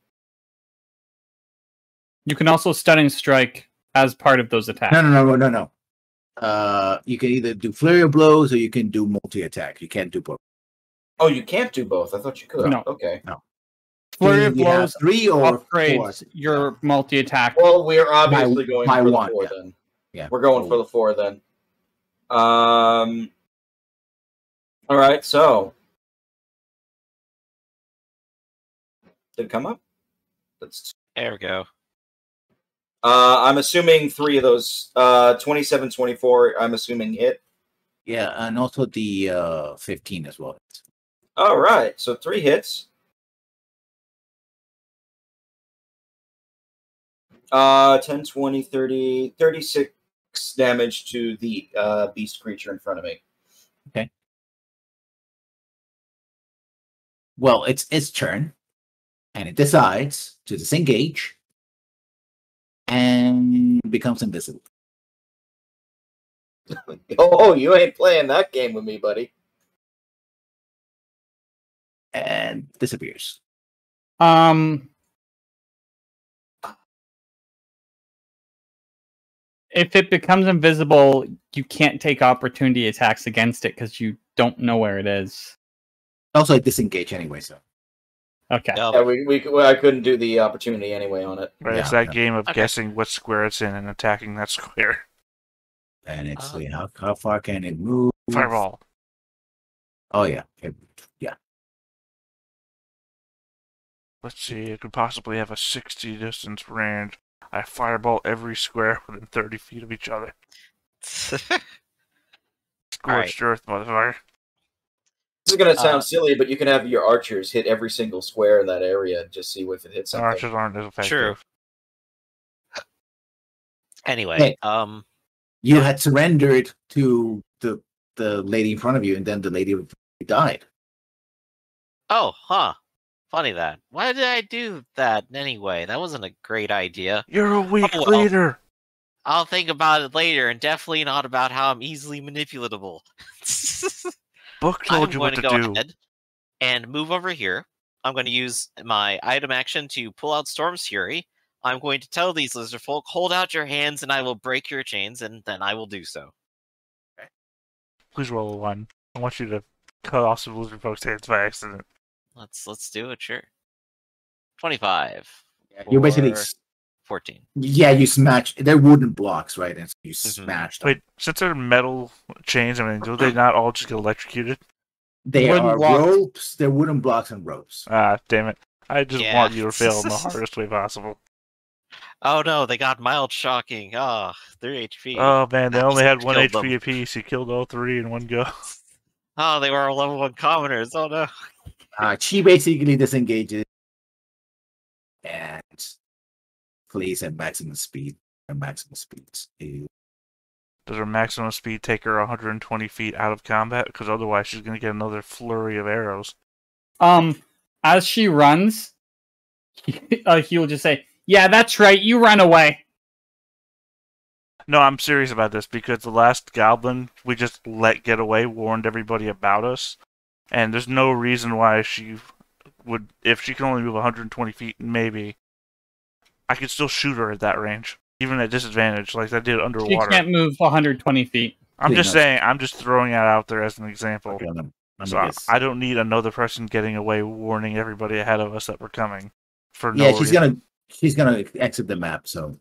You can also stunning strike as part of those attacks. No. You can either do flurry of blows or you can do multi-attack. You can't do both. Oh, you can't do both. I thought you could. No. Okay. Flurry of You have blows 3 or 4. upgrades your multi-attack. Well, we're obviously going by for the 1, 4 yeah. then. Yeah. We're going for the 4 then. All right, so did it come up? There we go. I'm assuming 3 of those 27, 24. I'm assuming hit. Yeah, and also the 15 as well. All right, so 3 hits. 10, 20, 30, 36 damage to the beast creature in front of me. Okay. Well, it's its turn, and it decides to disengage and becomes invisible. Oh, you ain't playing that game with me, buddy. and disappears. If it becomes invisible, you can't take opportunity attacks against it because you don't know where it is. Also, I disengage anyway, so. Okay. Yep. Yeah, I couldn't do the opportunity anyway on it. Right, it's Yeah, that yeah. game of Okay. guessing what square it's in and attacking that square. And it's how far can it move? Fireball. Oh yeah, Let's see, it could possibly have a 60 distance range. I fireball every square within 30 feet of each other. Scorched earth, motherfucker. This is gonna sound silly, but you can have your archers hit every single square in that area and just see if it hits something. Archers aren't as effective. True. Anyway, Hey. You had surrendered to the lady in front of you, and then the lady died. Oh, huh. Funny that. Why did I do that anyway? That wasn't a great idea. You're a weak Oh, well. leader. I'll think about it later, and definitely not about how I'm easily manipulatable. Book I'm told you going what to to go do. ahead and move over here. I'm going to use my item action to pull out Storm's Fury. I'm going to tell these lizard folk, hold out your hands and I will break your chains, and then I will do so. Please roll a 1. I want you to cut off some lizard folks' hands by accident. Let's do it, sure. 25. You basically, 14. you smash. They're wooden blocks, right? And so you smash them. Wait, since they're metal chains, I mean, do they not all just get electrocuted? They Wooden are blocks. ropes. They're wooden blocks and ropes. Ah, damn it. I just Yeah. want you to fail in the hardest way possible. Oh no, they got mild shocking. Ah, 3 HP. Oh man, they only had 1 Killed HP them. apiece. You killed all 3 in one go. Oh, they were all level 1 commoners. Oh no. She basically disengages and flees at maximum speed. Does her maximum speed take her 120 feet out of combat? Because otherwise she's going to get another flurry of arrows. As she runs, he will just say, "Yeah, that's right. You run away." No, I'm serious about this because the last goblin we just let get away warned everybody about us. And there's no reason why she would, if she can only move 120 feet, maybe, I could still shoot her at that range. Even at disadvantage, like I did She underwater. can't move 120 feet. I'm just Please, saying, I'm just throwing it out there as an example. Okay, let me So guess. I don't need another person getting away warning everybody ahead of us that we're coming. For no Yeah, she's reason. gonna exit the map. So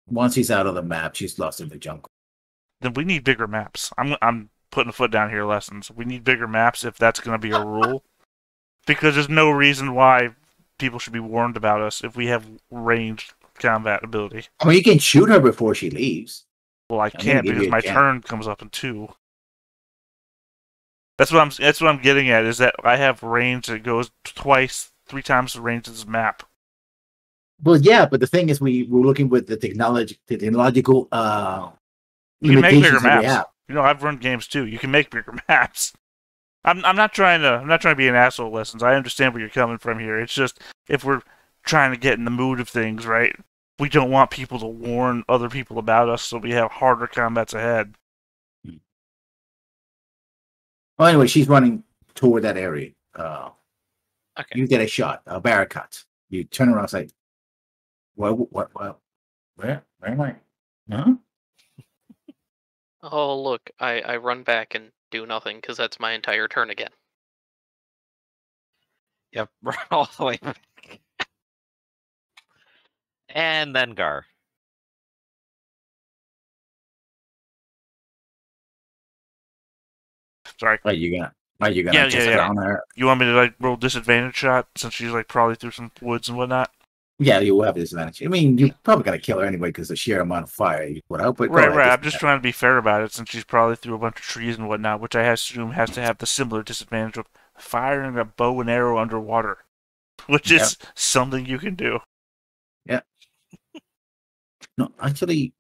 once she's out of the map, she's lost in the jungle. Then we need bigger maps. I'm putting a foot down here, Lessons. We need bigger maps if that's going to be a rule. Because there's no reason why people should be warned about us if we have ranged combat ability. I mean, you can shoot her before she leaves. Well, I gonna can't give you because a my chance. turn comes up in 2. That's what I'm getting at, is that I have range that goes 3 times the range of this map. Well, yeah, but the thing is, we're looking with the technological You can make bigger limitations that we maps. have. You know, I've run games too. You can make bigger maps. I'm not trying to be an asshole, Lessons. I understand where you're coming from here. It's just if we're trying to get in the mood of things, right? We don't want people to warn other people about us, so we have harder combats ahead. Well, anyway, she's running toward that area. Okay. You get a shot, a barricade. You turn around and say, what, where am I? Huh? Oh, look, I run back and do nothing because that's my entire turn again. Yep, run all the way back. And then Gar. Sorry. Are you gonna Yeah, just yeah. down her? You want me to like roll disadvantage shot since she's like probably through some woods and whatnot? Yeah, you will have disadvantage. I mean, you're probably gonna kill her anyway because the sheer amount of fire you put out. But go Right, ahead, right. I'm just trying to be fair about it since she's probably through a bunch of trees and whatnot, which I assume has to have the similar disadvantage of firing a bow and arrow underwater, which is something you can do. No, actually,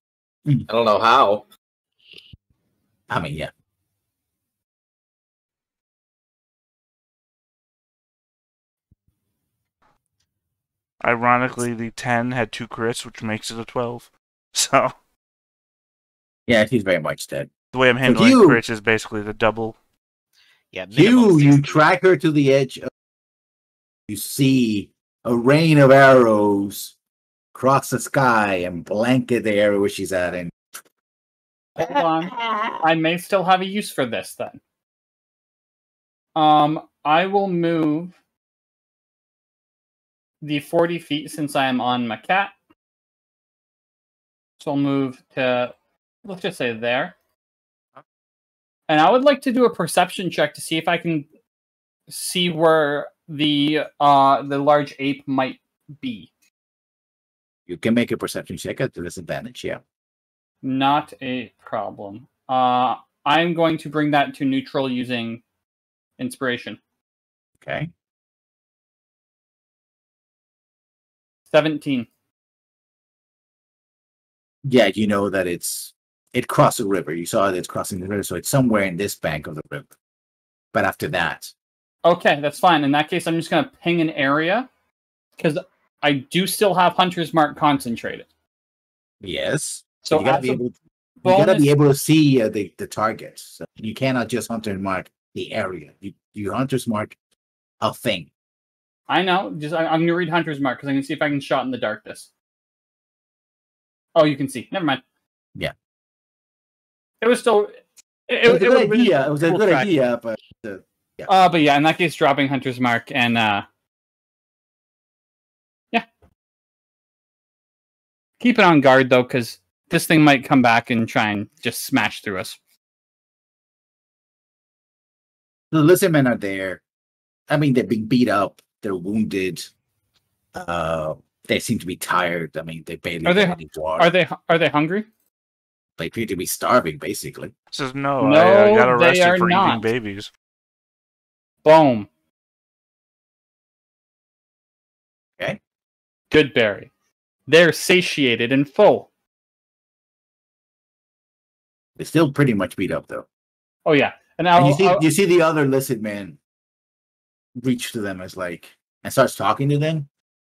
I don't know how. I mean, yeah. Ironically, the 10 had 2 crits, which makes it a 12. So Yeah, she's very much dead. the way I'm handling you- crits is basically the double. Yeah, minimum You 60. track her to the edge of you see a rain of arrows cross the sky and blanket the area where she's at. And Hold on. I may still have a use for this then. I will move the 40 feet since I am on my cat. So I'll move to, let's just say there. And I would like to do a perception check to see if I can see where the large ape might be. you can make a perception check at the disadvantage, yeah. Not a problem. I'm going to bring that to neutral using inspiration. Okay. 17. Yeah, you know that it crossed the river. You saw that it's crossing the river, so it's somewhere in this bank of the river. But after that, Okay, that's fine. In that case, I'm just going to ping an area because I do still have Hunter's Mark concentrated. yes. So you gotta as be a able. You gotta bonus- be able to see the target. So you cannot just hunter mark the area. You hunters mark a thing. I know. I'm going to read Hunter's Mark because I can see if I can shot in the darkness. Oh, you can see. Never mind. Yeah. It was still. It was a would've good been idea. It was a cool good try. idea, but But yeah, in that case, dropping Hunter's Mark and yeah, keep it on guard though, because this thing might come back and try and just smash through us. the lizardmen are there. I mean, they're being beat up. They're wounded. They seem to be tired. I mean, they barely Are they- get any water. Are they hungry? They appear to be starving, basically. Says no. No, I got they arrested are for not. eating babies. Boom. Okay. Good berry. They're satiated and full. They're still pretty much beat up, though. Oh yeah, and And I'll, you see the other lizard man reach to them as like and starts talking to them,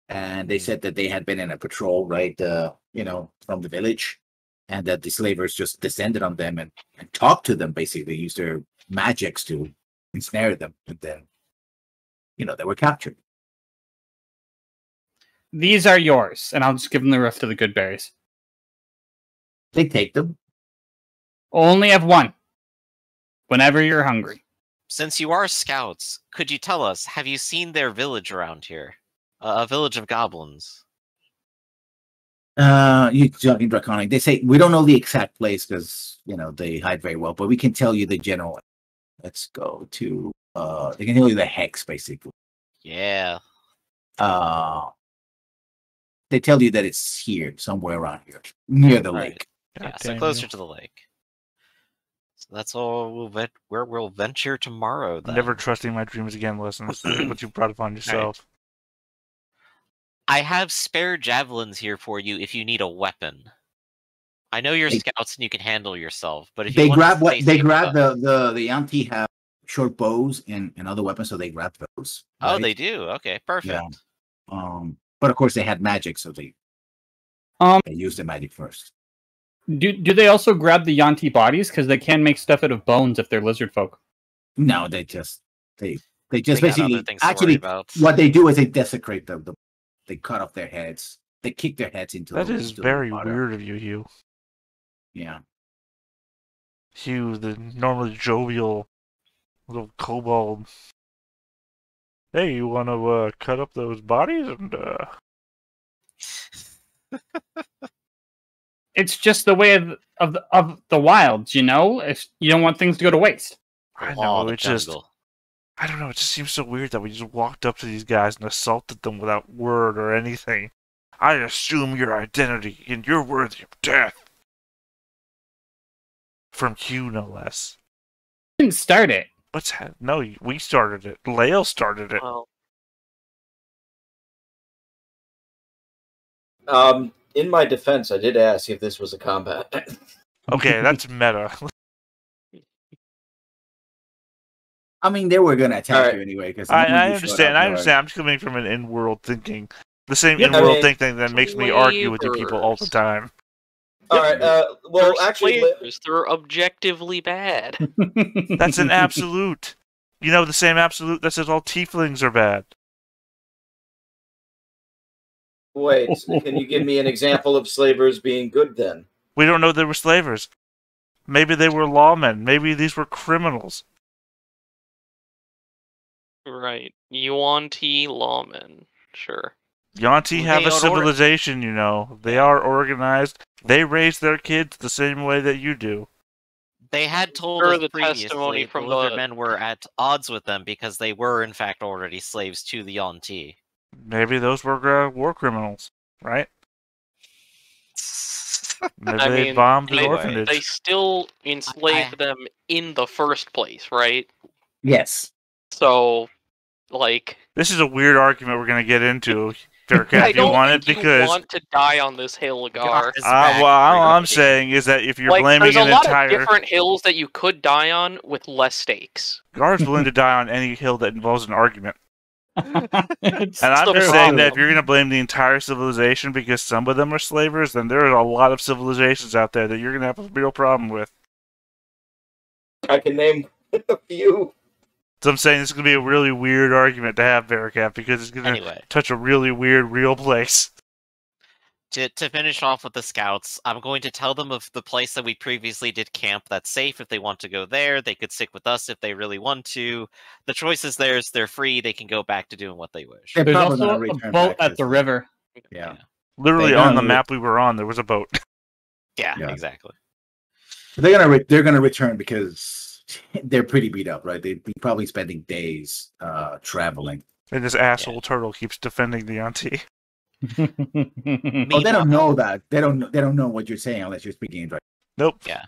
and they said that they had been in a patrol, right? From the village, and that the slavers just descended on them and talked to them. Basically, used their magics to ensnare them, and then they were captured. these are yours, and I'll just give them the rest of the good berries. They take them. Only have one. Whenever you're hungry. Since you are scouts, could you tell us, have you seen their village around here? A village of goblins. You talking draconic? They say we don't know the exact place because they hide very well, but we can tell you the general. Let's go to. They can tell you the hex basically. Yeah. They tell you that it's here, somewhere around here, near the Right. lake. Yeah, God so damn closer you. to the lake. So that's all where we'll venture tomorrow. Then. Never trusting my dreams again, lessons. What you brought upon yourself. I have spare javelins here for you if you need a weapon. I know you're They- scouts and you can handle yourself, but if They you want grab to what stay they safe grab with us- the Yanti have short bows and other weapons, so they grab those. Oh, right? they do. Okay, perfect. But of course they had magic, so they Um, used the magic first. do they also grab the Yanti bodies because they can make stuff out of bones if they're lizard folk? No, they just They basically got other things to worry actually about. what they do is they desecrate them. They cut off their heads. They kick their heads into That the is into the very water. weird of you, Hugh. Yeah. Hugh, the normally jovial little kobold. Hey, you want to cut up those bodies and It's just the way of the wilds, If you don't want things to go to waste. I Law of know, the it just jungle. I don't know, it just seems so weird that we just walked up to these guys and assaulted them without word or anything. I assume your identity and you're worthy of death. From Hugh, no less. Didn't start it. No, we started it. Lael started it. Well, In my defense, I did ask if this was a combat. Okay, that's meta. I mean, they were gonna attack Alright. you anyway because I understand. I understand. I'm just coming from an in-world thinking. The same Yeah, in-world I mean, thinking that makes me argue with you people all the time. All right. Well, there's actually, flavors. They're objectively bad. That's an absolute. You know the same absolute that says all tieflings are bad. Wait, can you give me an example of slavers being good then? We don't know they were slavers. Maybe they were lawmen. Maybe these were criminals. Right. Yuan-Ti lawmen. Sure. Yuan-Ti Well, have they a are civilization, you know. They are organized. They raise their kids the same way that you do. They had told Sure, us the previously testimony from the lizard the- men were at odds with them because they were in fact already slaves to the Yuan-Ti. Maybe those were war criminals, right? Maybe I they mean, bombed an anyway, orphanage. They still enslaved them in the first place, right? Yes. So, like, This is a weird argument we're going to get into, Bearcat, I if you don't want it, think you because... want to die on this hill, Gar. Is back well, all I'm reality. saying is that if you're Like, blaming there's a an lot entire... of different hills that you could die on with less stakes. Gar's willing to die on any hill that involves an argument. It's And I'm the just saying that if problem. you're going to blame the entire civilization because some of them are slavers, then there are a lot of civilizations out there that you're going to have a real problem with. I can name a few. So I'm saying this is going to be a really weird argument to have, Bearcat, because it's going to Anyway, touch a really weird real place. to finish off with the scouts, I'm going to tell them of the place that we previously did camp that's safe. If they want to go there, they could stick with us if they really want to. The choice is theirs. They're free. They can go back to doing what they wish. They're There's probably also gonna a return boat back to at the river. Yeah. Literally They're on the gonna- map we were on, there was a boat. Yeah, Yeah. exactly. They're gonna return because they're pretty beat up, right? They'd be probably spending days traveling. And this asshole turtle keeps defending the auntie. Oh, they don't know that. They don't know what you're saying unless you're speaking right. Nope. Yeah.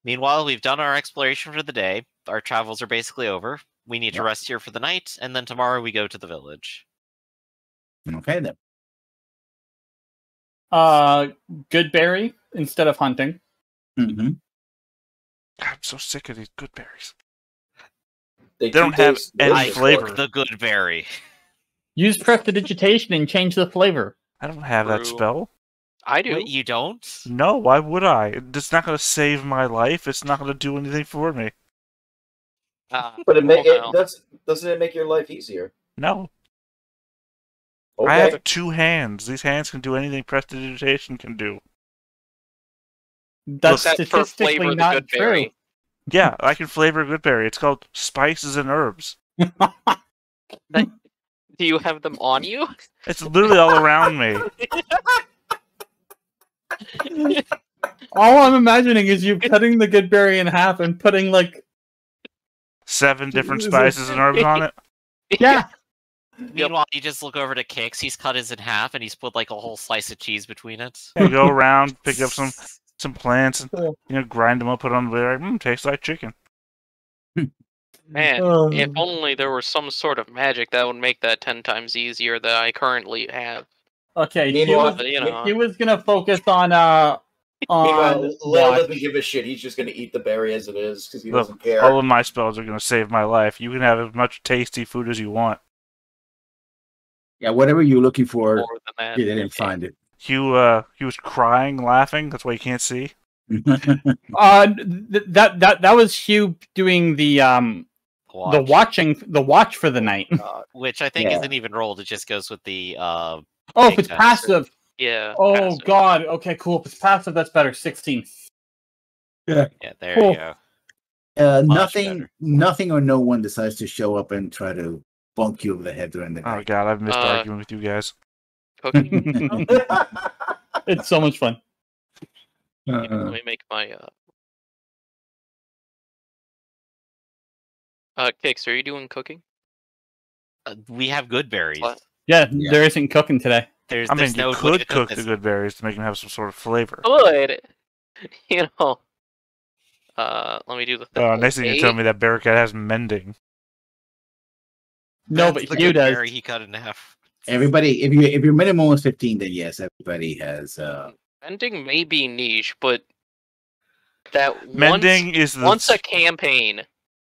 Meanwhile, we've done our exploration for the day. Our travels are basically over. We need to Yeah. rest here for the night, and then tomorrow we go to the village. Okay then. Good berry instead of hunting. Mm-hmm. I'm so sick of these good berries. They don't do have taste any I delicious. flavor. cook the good berry. Use prestidigitation and change the flavor. I don't have that True. spell. I do. Wait, you don't? No, why would I? It's not going to save my life. It's not going to do anything for me. But well, doesn't it make your life easier? No. Okay. I have 2 hands. These hands can do anything prestidigitation can do. That's Except for statistically flavor the not good true. berry. Yeah, I can flavor a good berry. It's called spices and herbs. Do you have them on you? It's literally all around me. All I'm imagining is you cutting the good berry in half and putting like 7 different spices and herbs on it. yeah. Meanwhile, you just look over to Kix. He's cut his in half, and he's put like a whole slice of cheese between it. You go around, pick up some plants, and grind them up, put on the berry. Tastes like chicken. Man, Oh. if only there was some sort of magic that would make that 10 times easier than I currently have. Okay, Meanwhile, he was gonna focus on Meanwhile, Lil watch. doesn't give a shit. He's just gonna eat the berry as it is because he Look, doesn't care. all of my spells are going to save my life. You can have as much tasty food as you want. Yeah, whatever you're looking for, More than that. you didn't find it. He was crying, laughing. That's why you can't see. That was Hugh doing the watch for the night. Which I think Yeah. isn't even rolled. It just goes with the Oh, if it's Exactly. passive. Yeah. Oh passive. god. Okay, cool. If it's passive, that's better. 16. yeah. There Cool. you go. Much better. Nothing or no one decides to show up and try to bonk you over the head during the Oh night. god, I've missed arguing with you guys. Cooking. It's so much fun. Let me make my Kix, are you doing cooking? We have good berries. What? Yeah, Yeah. there isn't cooking today. There's I mean, no you way to could cook the this. good berries to make them have some sort of flavor. Good. You know. Let me do the thing. Next thing you tell me that Bearcat has mending. No, That's but the Hugh good does. berry he cut in half. Everybody, if your minimum is 15, then yes, everybody has. Mending may be niche, but that Mending is the once a campaign.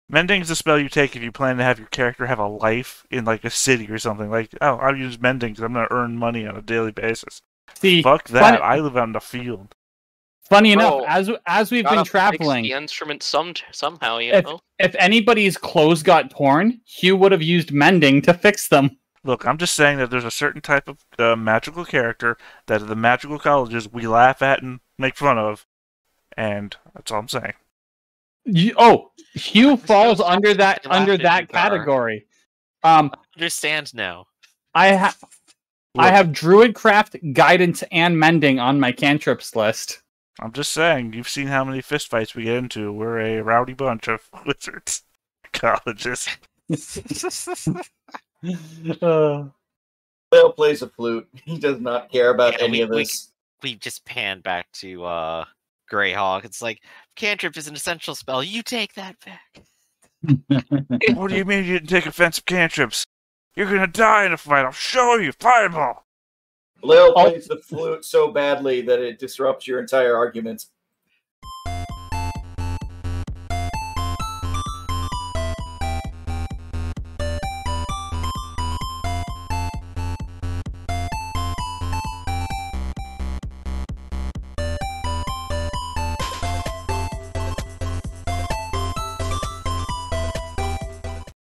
Mending is a spell you take if you plan to have your character have a life in like a city or something. Like, oh, I'll use mending because I'm going to earn money on a daily basis. See, Fuck that! funny, I live out in the field. funny Bro, enough, as we've been Gotta fix traveling, the instrument somehow, you know. if anybody's clothes got torn, Hugh would have used mending to fix them. Look, I'm just saying that there's a certain type of magical character that at the magical colleges we laugh at and make fun of, and that's all I'm saying. Hugh falls so under that laughed at you, Gar. category. Understand now. I have Druidcraft, Guidance, and Mending on my cantrips list. I'm just saying, you've seen how many fistfights we get into. We're a rowdy bunch of wizards. Colleges. Leo plays a flute. He does not care about any of this. We just pan back to Greyhawk. It's like, cantrip is an essential spell. You take that back. What do you mean you didn't take offensive cantrips? You're gonna die in a fight. I'll show you. Fireball. Leo plays the flute so badly that it disrupts your entire argument.